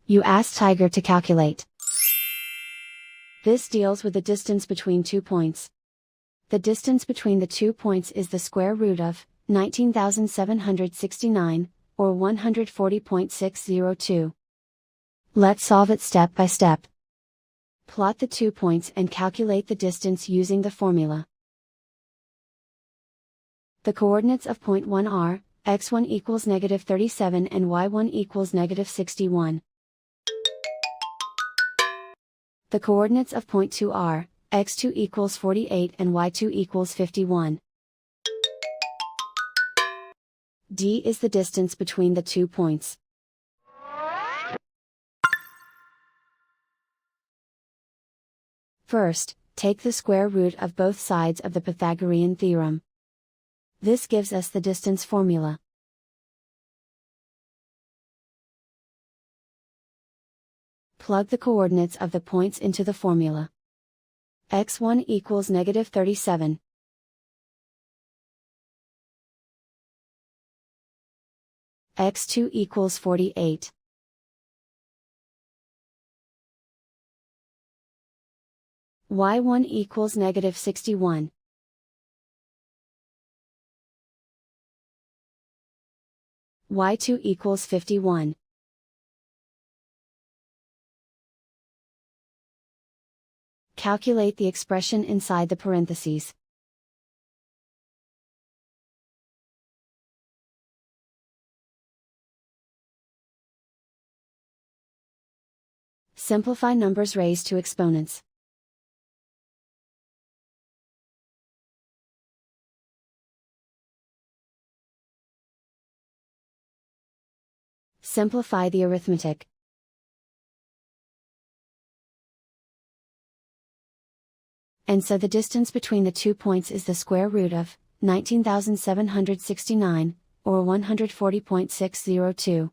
You ask Tiger to calculate. This deals with the distance between 2 points. The distance between the 2 points is the square root of 19,769, or 140.602. Let's solve it step by step. Plot the 2 points and calculate the distance using the formula. The coordinates of point 1 are, x1 equals -37 and y1 equals -61. The coordinates of point 2 are, x2 equals 48 and y2 equals 51. D is the distance between the 2 points. First, take the square root of both sides of the Pythagorean theorem. This gives us the distance formula. Plug the coordinates of the points into the formula. x1 equals -37. x2 equals 48. y1 equals -61. y2 equals 51. Calculate the expression inside the parentheses. Simplify numbers raised to exponents. Simplify the arithmetic. And so the distance between the 2 points is the square root of 19,769, or 140.602.